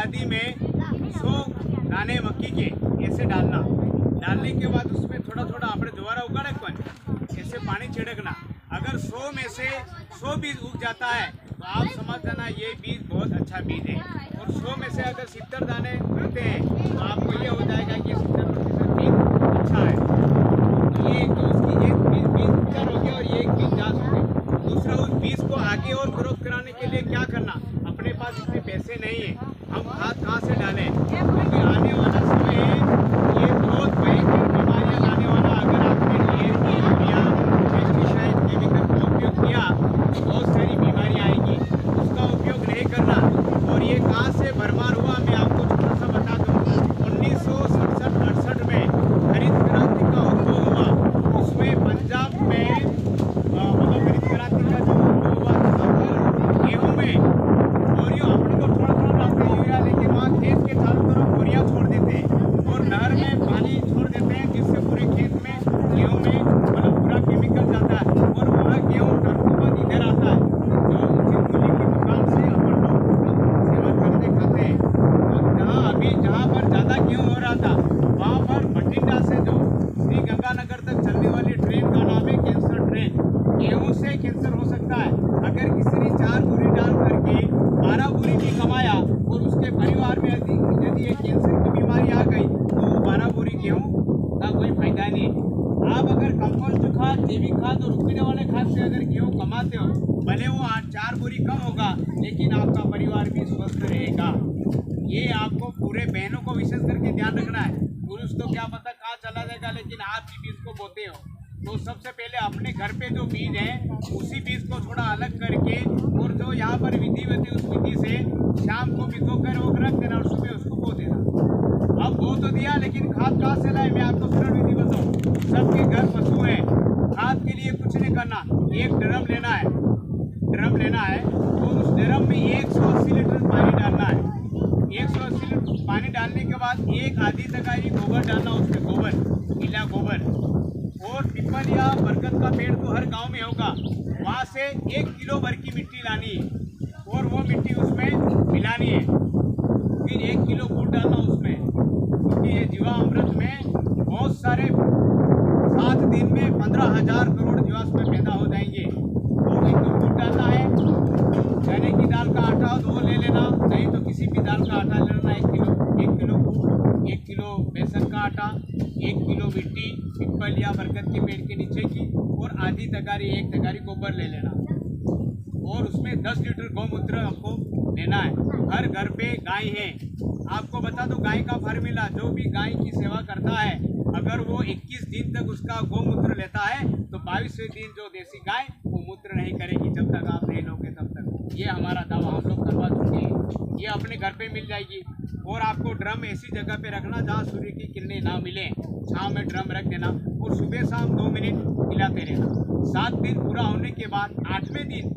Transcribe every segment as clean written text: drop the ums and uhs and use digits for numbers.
आदि में 100 दाने मक्की के ऐसे डालने के बाद उसमें थोड़ा थोड़ा अपने दोबारा उगाड़े कौन ऐसे पानी छिड़कना। अगर 100 में से 100 बीज उग जाता है तो आप समझ जाना ये बीज बहुत अच्छा बीज है। और 100 में से अगर 70 दाने उगते हैं तो आपको ये हो जाएगा कि 70% बीज अच्छा है। तो ये तो उसकी एक बीज उपचार हो गया और ये एक बीज जांच हो गई। दूसरा, उस बीज को आगे और ग्रोथ कराने के लिए क्या करना, अपने पास इतने पैसे नहीं है, हम खाद कहाँ से डालें, क्योंकि आने वाला समय है ये बहुत भयंकर बीमारियां लाने वाला। अगर आपने डीएपी यूरिया पेस्टिसाइड केमिकल का उपयोग किया तो बहुत सारी बीमारियां आएगी, उसका उपयोग नहीं करना। और ये कहाँ से भरमार हुआ मैं आपको छोटा सा बता दूँ। 1967-68 में हरित क्रांति का उद्भव हुआ, उसमें पंजाब में हरित क्रांति का जो उद्भव हुआ वहाँ पर गेहूँ में बोरियों अपने को थोड़ा थोड़ा डालते हैं यूरिया, लेकिन वहाँ खेत के चारों तरफ बोरियाँ छोड़ देते हैं और नहर में पानी छोड़ देते हैं, जिससे पूरे खेत में गेहूँ में पूरा केमिकल जाता है और वहाँ गेहूँ टर्कों इधर आता है जो चिरमुली की दुकान से अपन लोग सेवन करके खाते हैं। तो जहाँ पर ज़्यादा गेहूँ हो रहा था वहाँ पर बठिंडा से जो श्री गंगानगर तक चलने वाली ट्रेन का नाम है कैंसर ट्रेन। गेहूँ से कैंसर हो सकता है। अगर किसी ने 4 बोरी डाल करके 12 बोरी भी कमाया और उसके परिवार में यदि एक कैंसर की बीमारी आ गई तो 12 बोरी गेहूँ का कोई फायदा नहीं। आप अगर कंपोस्ट खाद, जैविक खाद और उगने वाले खाद से अगर गेहूँ कमाते हो, भले वो 4 बोरी कम होगा लेकिन आपका परिवार भी स्वस्थ रहेगा। ये आपको पूरे बहनों को विशेष करके ध्यान रखना है। पुरुष तो क्या पता कहाँ चला जाएगा, लेकिन आप भी बीज को बोते हो तो सबसे पहले अपने घर पे जो बीज है उसी बीज को थोड़ा अलग करके और जो यहाँ पर विधि होती है उस विधि से शाम को भिगो कर वो रख देना और सुबह उसको बो देना। अब बो तो दिया, लेकिन खाद कहाँ से लाए मैं आपको सरल विधि बताऊँ। सबके घर पशु है, खाद के लिए कुछ नहीं करना, एक ड्रम लेना है तो उस ड्रम में 180 लीटर पानी डालना है। 180 लीटर पानी डालने के बाद एक आधी तगारी गोबर डालना, उसमें गोबर, गीला गोबर। और पीपल या बरगद का पेड़ तो हर गांव में होगा, वहाँ से 1 किलो भर की मिट्टी लानी है और वो मिट्टी उसमें मिलानी है। फिर 1 किलो गुड़ डालना उसमें, क्योंकि ये जीवामृत में बहुत सारे 7 दिन में 15,000 करोड़ जीवाश्म पैदा हो जाएंगे। तो 1 किलो गुड़ डालना है। चने की दाल का आटा हो तो वो ले लेना, नहीं तो किसी भी दाल का आटा ले लेना। 1 किलो गुड़, 1 किलो बेसन का आटा, 1 किलो मिट्टी पीपल या बरगद के पेड़ के नीचे की और आधी तगारी, 1 तगारी गोबर ले लेना। और उसमें 10 लीटर गौमूत्र आपको लेना है। हर घर पे गाय है। आपको बता दो गाय का फार्मूला, जो भी गाय की सेवा करता है अगर वो 21 दिन तक उसका गौमूत्र लेता है तो 22वें दिन जो देसी गाय वो मूत्र नहीं करेगी जब तक आप नहीं लोगे तब तक। ये हमारा दावा हम लोग करवा चुके हैं। ये अपने घर पे मिल जाएगी। और आपको ड्रम ऐसी जगह पे रखना जहाँ सूर्य की किरणें ना मिले, छाँव में ड्रम रख देना और सुबह शाम 2 मिनट हिलाते रहना। 7 दिन पूरा होने के बाद 8वें दिन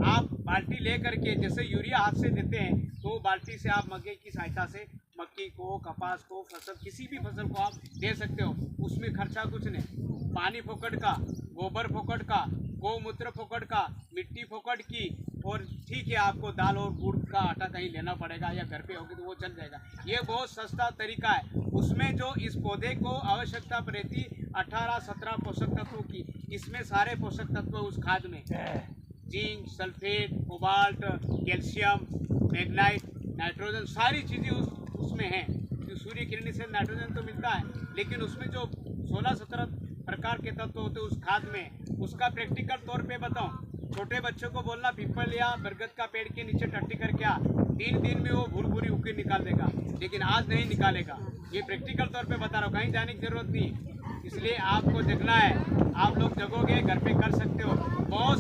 आप बाल्टी ले करके, जैसे यूरिया हाथ से देते हैं तो बाल्टी से आप मग्गे की सहायता से मक्की को, कपास को, फसल किसी भी फसल को आप दे सकते हो। उसमें खर्चा कुछ नहीं, पानी फोकट का, गोबर फोकट का, गौमूत्र फोकट का, मिट्टी फोकट की। और ठीक है आपको दाल और गुड़ का आटा कहीं लेना पड़ेगा या घर पे होगी तो वो चल जाएगा। ये बहुत सस्ता तरीका है। उसमें जो इस पौधे को आवश्यकता रहती 18-17 पोषक तत्वों की, इसमें सारे पोषक तत्व उस खाद में zinc, sulphate, cobalt, calcium, Magnite, nitrogen, सारी चीज़ें उसमें हैं। जो सूर्य किरण से नाइट्रोजन तो मिलता है, लेकिन उसमें जो 16-17 प्रकार के तत्व होते हैं उस खाद में, उसका प्रैक्टिकल तौर पे बताऊं। छोटे बच्चों को बोलना पीपल या बरगद का पेड़ के नीचे टट्टी करके आ, 3 दिन में वो भूर भूरी उके निकाल देगा, लेकिन आज नहीं निकालेगा। ये प्रैक्टिकल तौर पे बता रहा हूँ, कहीं जाने की जरूरत नहीं। इसलिए आपको जगना है, आप लोग जगोगे घर पे कर सकते हो। बहुत